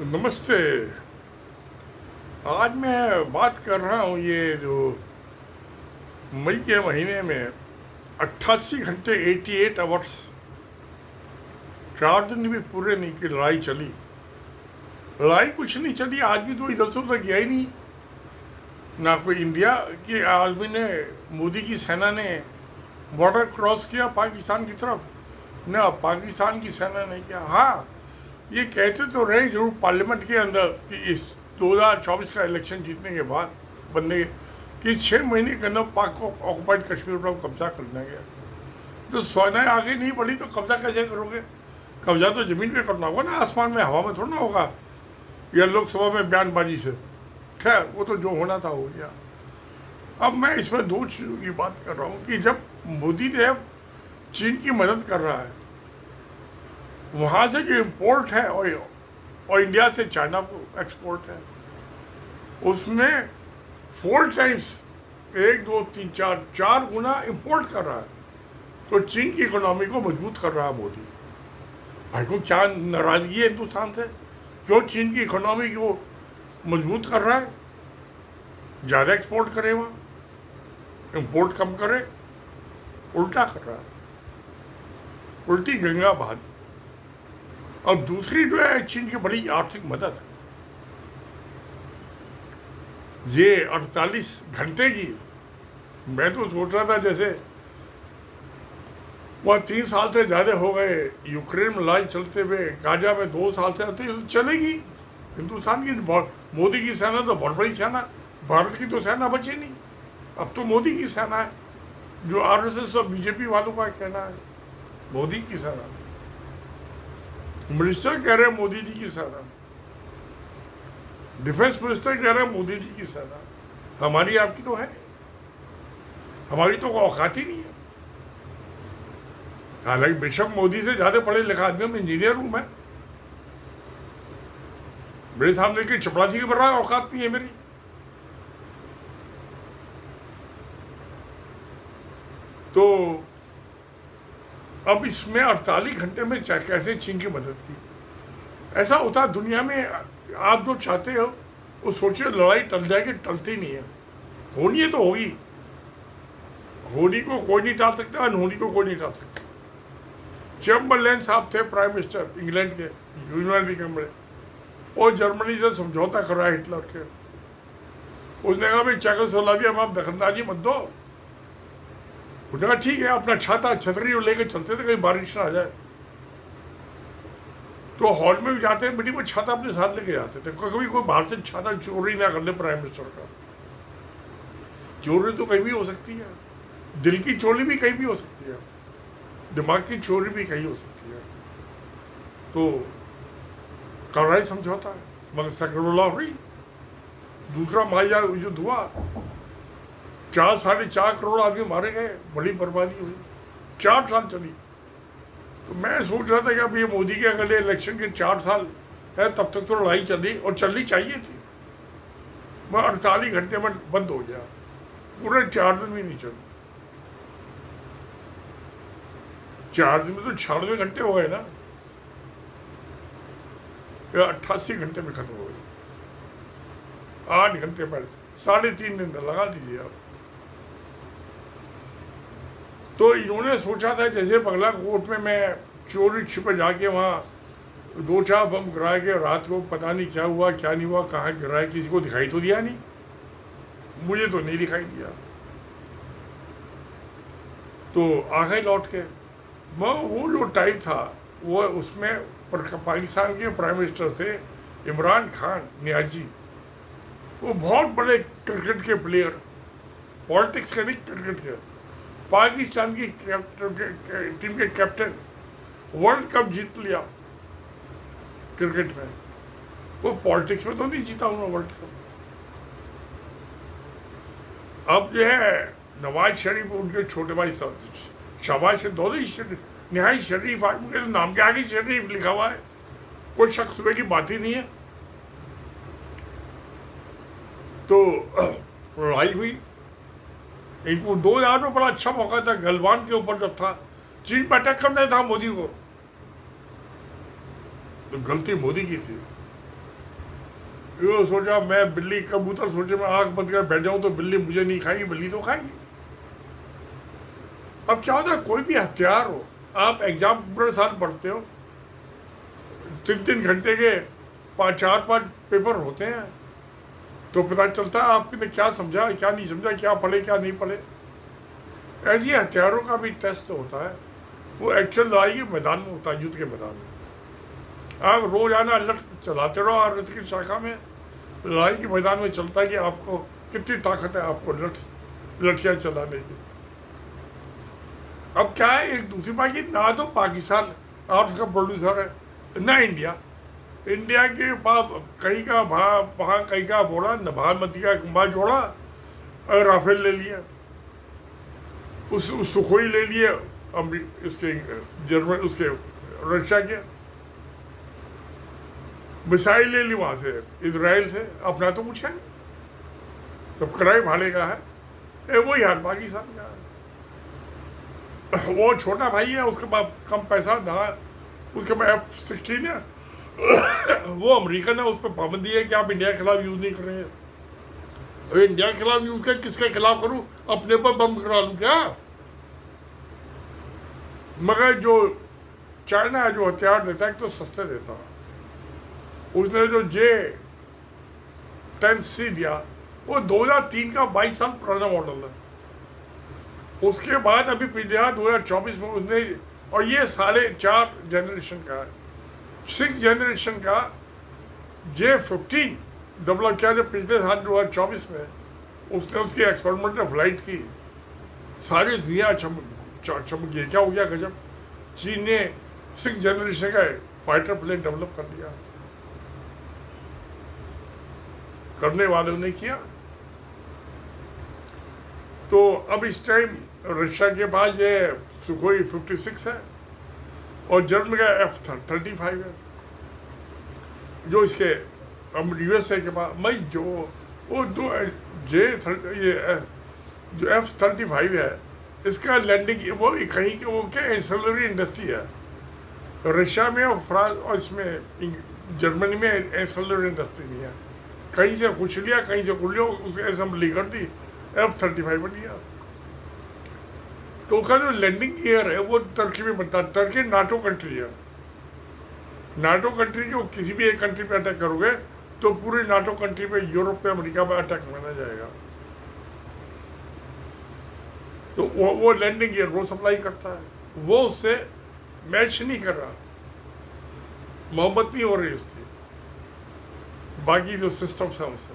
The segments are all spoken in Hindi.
नमस्ते। आज मैं बात कर रहा हूँ ये जो मई के महीने में 88 घंटे 88 आवर्स 4 दिन भी पूरे नहीं की लड़ाई चली। लड़ाई कुछ नहीं चली, आदमी तो इधर से उधर गया ही नहीं। ना कोई इंडिया के आदमी ने, मोदी की सेना ने बॉर्डर क्रॉस किया पाकिस्तान की तरफ, ना पाकिस्तान की सेना ने किया। हाँ, ये कहते तो रहे जरूर पार्लियामेंट के अंदर कि इस 2024 का इलेक्शन जीतने के बाद बनने कि 6 महीने के अंदर पाक को ऑक्युपाइड कश्मीर पर कब्जा करना गया। तो सेनाएं आगे नहीं बढ़ी तो कब्जा कैसे करोगे? कब्जा तो ज़मीन पे करना होगा ना, आसमान में हवा में थोड़ा ना होगा या लोकसभा में बयानबाजी से। खैर, वो तो जो होना था हो गया। अब मैं इसमें दो चीज़ों की बात कर रहा हूँ कि जब मोदी ने चीन की मदद कर रहा है, वहाँ से जो इम्पोर्ट है और इंडिया से चाइना को एक्सपोर्ट है, उसमें 4 टाइम्स 1 2 3 4 गुना इम्पोर्ट कर रहा है। तो चीन की इकोनॉमी को मजबूत कर रहा है मोदी। भाई को क्या नाराज़गी है हिंदुस्तान से? क्यों चीन की इकोनॉमी को मजबूत कर रहा है? ज़्यादा एक्सपोर्ट करे, वहाँ इम्पोर्ट कम करे, उल्टा कर रहा है, उल्टी गंगा बहा दी। अब दूसरी जो है चीन की बड़ी आर्थिक मदद, ये 48 घंटे की। मैं तो सोच रहा था जैसे वह 3 साल से ज़्यादा हो गए यूक्रेन में लड़ाई चलते हुए, गाजा में 2 साल से आते तो चलेगी। हिंदुस्तान की मोदी की सेना तो बहुत बड़ी सेना, भारत की तो सेना बची नहीं। अब तो मोदी की सेना है, जो आरएसएस और बीजेपी वालों का कहना है मोदी की सेना। मिनिस्टर कह रहे हैं मोदी जी की सेना, डिफेंस मिनिस्टर कह रहे हैं मोदी जी की सेना। हमारी आपकी तो है नहीं, हमारी तो औकात ही नहीं है। हालांकि बेशक मोदी से ज़्यादा पढ़े लिखे आदमी में इंजीनियर हूँ मैं, मेरे सामने की चपरासी की बर्रा औकात नहीं है मेरी। तो अब इसमें 48 घंटे में कैसे चीन की मदद की? ऐसा होता है दुनिया में, आप जो चाहते हो वो सोचिए, लड़ाई टल जाएगी, टलती नहीं है। होनी है तो होगी, होनी को कोई नहीं टाल सकता, अनहोनी को कोई नहीं टाल सकता। चैम्बरलेन साहब थे प्राइम मिनिस्टर इंग्लैंड के, यूनाइटेड किंगडम, और जर्मनी से समझौता कर रहा है हिटलर के। उसने कहा भाई चेकोस्लोवाकिया में आप दखलंदाजी मत दो। उसने कहा ठीक है, अपना छाता छतरी लेकर चलते थे कहीं बारिश ना आ जाए। तो हॉल में भी जाते हैं, मीटिंग में छाता अपने साथ लेके जाते थे, कभी कोई बाहर से छाता चोरी ना कर ले प्राइम मिनिस्टर का। चोरी तो कहीं भी हो सकती है, दिल की चोरी भी कहीं भी हो सकती है, दिमाग की चोरी भी कहीं हो सकती है। तो कार्रवाई समझौता है, मगर सकरुल्लाह हुई। दूसरा महायुद्ध युद्ध हुआ, 4 साढ़े 4 करोड़ आदमी मारे गए, बड़ी बर्बादी हुई, 4 साल चली। तो मैं सोच रहा था कि अब ये मोदी के अगले इलेक्शन के 4 साल है, तब तक तो लड़ाई चली और चलनी चाहिए थी। मैं 48 घंटे में बंद हो गया, पूरे 4 दिन भी नहीं चली। 4 दिन में तो 96 घंटे हो गए ना, या 88 घंटे में खत्म हो गई। 8 घंटे पहले, 3.5 दिन लगा दीजिए आप। तो इन्होंने सोचा था जैसे बालाकोट में मैं चोरी छिपे जाके वहाँ 2-4 बम गिराए के, रात को पता नहीं क्या हुआ क्या नहीं हुआ, कहाँ गिराए, किसी को दिखाई तो दिया नहीं, मुझे तो नहीं दिखाई दिया। तो आ गए लौट के। वो जो टाइम था वो, उसमें पाकिस्तान के प्राइम मिनिस्टर थे इमरान खान नियाजी। वो बहुत बड़े क्रिकेट के प्लेयर, पॉलिटिक्स के नहीं क्रिकेट के, पाकिस्तान की टीम के कैप्टन, वर्ल्ड कप जीत लिया क्रिकेट में। वो पॉलिटिक्स में तो नहीं जीता उन्होंने वर्ल्ड कप। अब जो है नवाज शरीफ उनके छोटे भाई शहबाज शरीफ, निहायत शरीफ आदमी के नाम के आगे शरीफ लिखा हुआ है, कोई शक सुबह की बात ही नहीं है। तो लड़ाई हुई, इनको 2000 में बड़ा अच्छा मौका था, गलवान के ऊपर जब था, चीन पर अटैक करना था मोदी को, तो गलती मोदी की थी। ये सोचा मैं बिल्ली कबूतर सोचे मैं आंख बंद कर बैठ जाऊं तो बिल्ली मुझे नहीं खाएगी, बिल्ली तो खाएगी। अब क्या होता है, कोई भी हथियार हो, आप एग्जाम पूरे साल पढ़ते हो, 3-3 घंटे के 4-5 पेपर होते हैं, तो पता चलता है आपने क्या समझा क्या नहीं समझा, क्या पढ़े क्या नहीं पढ़े। ऐसे हथियारों का भी टेस्ट होता है, वो एक्चुअल लड़ाई के मैदान में होता है, युद्ध के मैदान में। आप रोजाना लठ चलाते रहो, और युद्ध की शाखा में लड़ाई के मैदान में चलता है कि आपको कितनी ताकत है आपको लठियाँ चलाने की। अब क्या है, एक दूसरी बात की, ना तो पाकिस्तान आर्म्स का प्रोड्यूसर है ना इंडिया के पास कहीं का वहाँ कहीं का बोला न भागमती का कुंभा जोड़ा और राफेल ले लिया, उस सुखोई ले लिए उसके जर्मन उसके रशिया के, मिसाइल ले ली वहाँ से इजराइल से, अपना तो कुछ है नहीं, सब किराए भाड़े का है। वही हाल पाकिस्तान का है, वो छोटा भाई है, उसके पास कम पैसा ना, उसके पास F-16 है, वो अमेरिकन है, उस पर पाबंदी है कि आप इंडिया के खिलाफ यूज़ नहीं कर रहे हैं। अरे इंडिया के खिलाफ यूज़ कर, किसके खिलाफ करूँ, अपने पर बम करा लूँ क्या? मगर जो चाइना है, जो हथियार देता है तो सस्ते देता है, उसने जो J-10C दिया वो 2003 का 22 साल पुराना मॉडल है। उसके बाद अभी पिछले 2024 में उसने, और ये 4.5 जनरेशन का है, 6 जनरेशन का J-15 डेवलप किया, जो पिछले साल 2024 में उसने उसकी एक्सपेरिमेंटल फ्लाइट की, सारी दुनिया चमक गई, क्या हो गया गजब, चीन ने 6 जनरेशन का फाइटर प्लेन डेवलप कर लिया, करने वालों ने किया। तो अब इस टाइम रशिया के पास ये सुखोई 56 है और जर्मनी का F-35 है, जो इसके USA के पास वो जो F-35 है, इसका लैंडिंग वो कहीं के वो क्या एंसिलरी इंडस्ट्री है रशिया में और फ्रांस और इसमें जर्मनी में एंसिलरी इंडस्ट्री नहीं है, कहीं से कुछ लिया कहीं से कुछ लिया, उसकी असेंबली कर दी, F-35 बन गया। तो उसका जो लैंडिंग गियर है वो टर्की में बनता है, टर्की नाटो कंट्री है, नाटो कंट्री के किसी भी एक कंट्री पे अटैक करोगे तो पूरी नाटो कंट्री पे, यूरोप पे, अमेरिका पे अटैक माना जाएगा। तो वो लैंडिंग गियर वो सप्लाई करता है, वो उससे मैच नहीं कर रहा, मोहब्बत नहीं हो रही उसकी बाकी जो सिस्टम्स हैं उससे।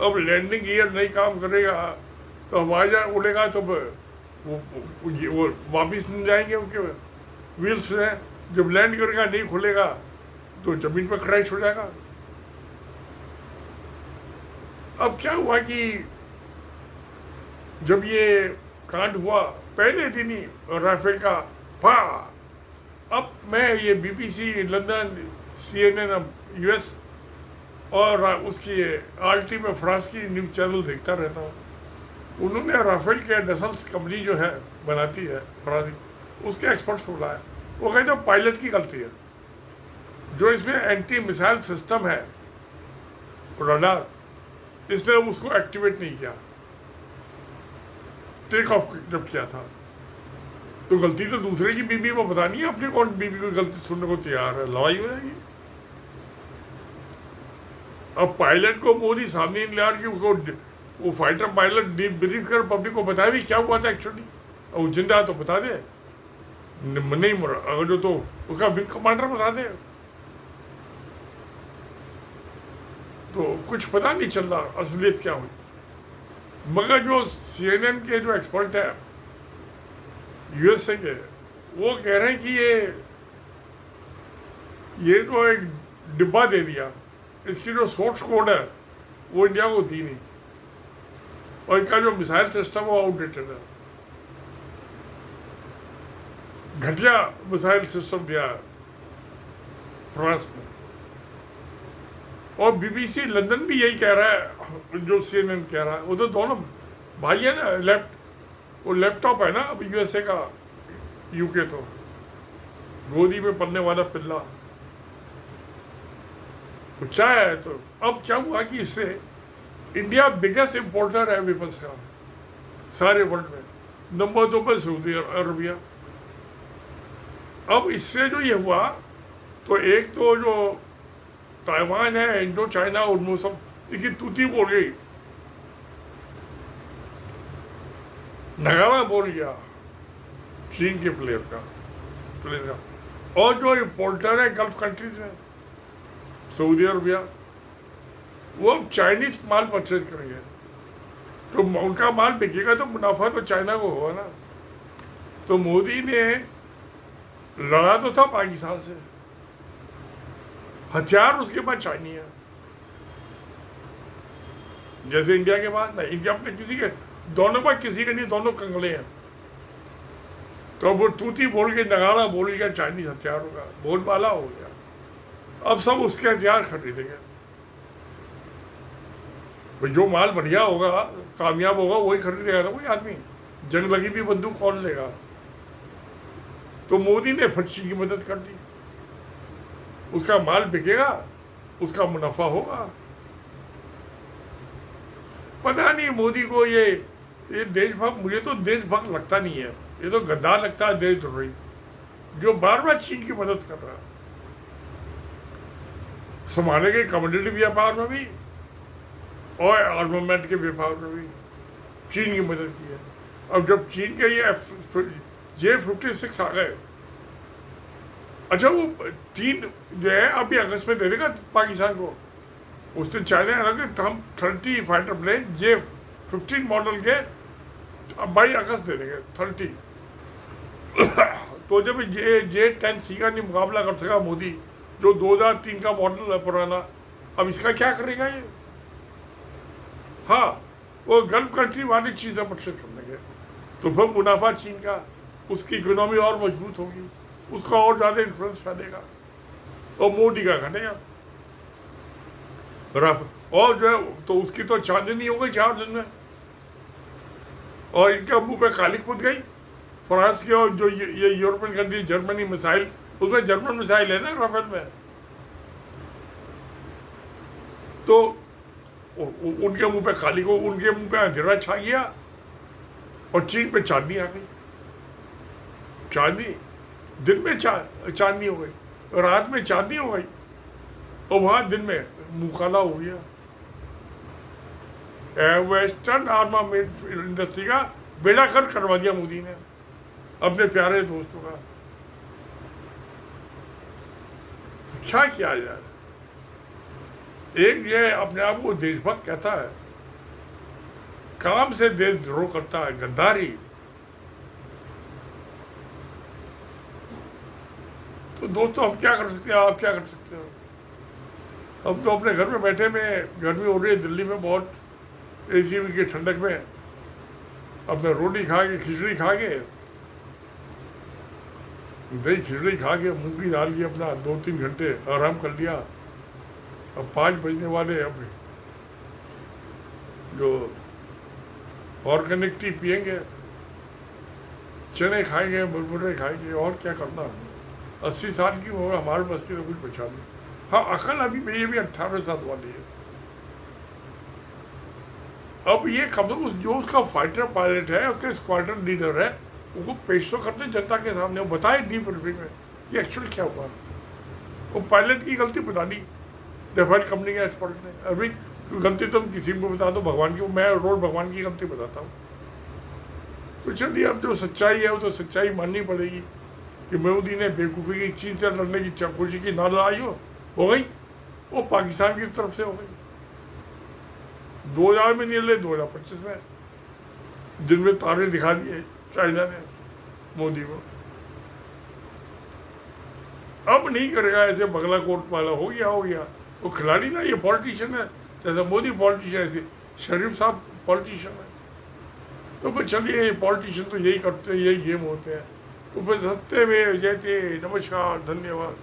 अब लैंडिंग गियर नहीं काम करेगा तो हवाई जहाज उड़ेगा तो वो वापिस नहीं जाएंगे, उनके व्हील्स हैं, जब लैंड करेगा नहीं खुलेगा तो ज़मीन पर क्रैश हो जाएगा। अब क्या हुआ कि जब ये कांड हुआ पहले दिन ही राफेल का अब मैं ये BBC लंदन, CNN US और उसकी RT में फ्रांस की न्यूज़ चैनल देखता रहता हूँ। उन्होंने राफेल के डसल्स कंपनी जो है बनाती है फ्रांस, उसके एक्सपर्ट्स को बुलाया, वो कहते हैं पायलट की गलती है, जो इसमें एंटी मिसाइल सिस्टम है रडार, इसने उसको एक्टिवेट नहीं किया टेक ऑफ जब किया था, तो गलती तो दूसरे की बीबी को बतानी है, अपनी कौन बीबी को गलती सुनने को तैयार है, लड़ाई हो जाएगी। अब पायलट को मोदी सामने नहीं ला कि उसको वो फाइटर पायलट ब्रीफ कर पब्लिक को बताया भी क्या हुआ था एक्चुअली, और जिंदा तो बता दे, नहीं मरा अगर जो तो उसका विंग कमांडर बता दे, तो कुछ पता नहीं चल रहा असलियत क्या हुई। मगर जो CNN के जो एक्सपर्ट है USA के, वो कह रहे हैं कि ये तो एक डिब्बा दे दिया, इसकी जो सोर्स कोड है वो इंडिया को दी नहीं, और इसका जो मिसाइल सिस्टम वो आउटडेटेड है, घटिया मिसाइल सिस्टम दिया फ्रांस ने। और BBC लंदन भी यही कह रहा है, जो CNN कह रहा है, वो तो दोनों भाई है ना, वो लैपटॉप है ना अब USA का, UK तो गोदी में पलने वाला पिल्ला, तो क्या है, तो अब क्या हुआ कि इससे इंडिया बिगेस्ट इम्पोर्टर है वेपन्स का सारे वर्ल्ड में, नंबर 2 पर सऊदी अरबिया। अब इससे जो ये हुआ, तो एक तो जो ताइवान है, इंडो चाइना, उनमें सब इसकी तूती बोल गई, नगाड़ा बोल गया चीन के प्लेयर का। और जो इम्पोर्टर है गल्फ कंट्रीज में, सऊदी अरबिया, वो अब चाइनीज माल परचेज करेंगे, तो उनका माल बिकेगा तो मुनाफा तो चाइना को होगा ना। तो मोदी ने लड़ा तो था पाकिस्तान से, हथियार उसके पास चाइनी है, जैसे इंडिया के पास ना। इंडिया अपने किसी के, दोनों पास किसी के नहीं, दोनों कंगले हैं। तो वो तूती बोल के, नगाड़ा बोल गया चाइनीज हथियारों का बोलबाला हो गया। अब सब उसके हथियार खरीदेंगे, जो माल बढ़िया होगा, कामयाब होगा, वही खरीदेगा ना कोई आदमी। जंग लगी भी बंदूक कौन लेगा? तो मोदी ने फट की मदद कर दी, उसका माल बिकेगा, उसका मुनाफा होगा। पता नहीं मोदी को ये देशभक्त, मुझे तो देशभक्त लगता नहीं है, ये तो गद्दार लगता है, देशद्रोही, जो बार बार चीन की मदद कर रहा है। संभाले के कमोडिटी व्यापार में भी और आर्मामेंट के व्यापार में भी चीन की मदद की है। अब जब चीन के ये J-56 आ गए, अच्छा वो 3 जो है अभी अगस्त में दे देगा पाकिस्तान को। उसने चाइना अलग, हम 30 फाइटर प्लेन J-15 मॉडल के 22 अगस्त दे देंगे 30। तो जब J-10C का नहीं मुकाबला कर सका मोदी, जो 2003 का मॉडल है पुराना, अब इसका क्या करेगा ये? हाँ, वो गल्फ कंट्री वाली चीज़ें परचेज कर लेंगे, तो फिर मुनाफा चीन का, उसकी इकोनॉमी और मजबूत होगी, उसका और ज़्यादा इन्फ्लुएंस फैलेगा, और मोदी का घटेगा। और जो है तो उसकी तो चांदनी हो गई 4 दिन में, और इनका मुंह पे काली कूद गई। फ्रांस की और जो ये यूरोपियन कंट्री, जर्मनी मिसाइल, उसमें जर्मन मिसाइल है ना राफेल में, तो उनके मुंह पे काली को, उनके मुंह पे अंधेरा छा गया, और चीन पे चांदनी आ गई। चांदनी दिन में चांदनी हो गई, रात में चांदनी हो गई, और वहां दिन में मुंह काला हो गया। वेस्टर्न आर्मामेंट इंडस्ट्री का बेड़ा गर्क करवा दिया मोदी ने अपने प्यारे दोस्तों का। क्या किया जाए? एक ये अपने आप को देशभक्त कहता है, काम से देशद्रोह करता है, गद्दारी। तो दोस्तों हम क्या कर सकते हैं, आप क्या कर सकते हो? हम तो अपने घर में बैठे में, गर्मी हो रही है दिल्ली में बहुत, AC की ठंडक में अपने रोटी खा के, खिचड़ी खा के, दही खिचड़ी खा के, मूंग की दाल की अपना 2-3 घंटे आराम कर लिया। अब 5 बजने वाले, अब जो ऑर्गेनिक टी पियेंगे, चने खाएंगे, मुरमुरे खाएंगे, और क्या करना। 80 साल की होगा, हमारे बस की तो कुछ बचा नहीं। हाँ, अकल अभी मेरी भी 18 साल वाली है। अब ये खबर, जो उसका फाइटर पायलट है, उसके स्क्वाड्रन लीडर है, उनको पेश तो करते जनता के सामने, वो बताए डीप ब्रीफिंग में कि एक्चुअल क्या हुआ। वो पायलट की गलती बता दी राफेल कंपनी के एक्सपर्ट ने। अभी गलती तुम किसी को बता दो, भगवान की, मैं रोज भगवान की गलती बताता हूँ। तो चलिए, अब जो सच्चाई है वो तो सच्चाई माननी पड़ेगी कि मोदी ने बेवकूफ़ी की, चीन से लड़ने की कोशिश की, ना लड़ाई हो गई, वो पाकिस्तान की तरफ से हो गई। 2000 में नहीं ले, 2025 में दिन में तारे दिखा दिए चाइना ने मोदी को। अब नहीं करेगा ऐसे बगलाकोट वाला, हो गया। वो खिलाड़ी ना, ये पॉलिटिशियन है, जैसे मोदी पॉलिटिशियन, ऐसे शरीफ साहब पॉलिटिशियन है। तो फिर चलिए, पॉलिटिशियन तो यही करते हैं, यही गेम होते हैं। तो फिर सत्य में जयते। नमस्कार, धन्यवाद।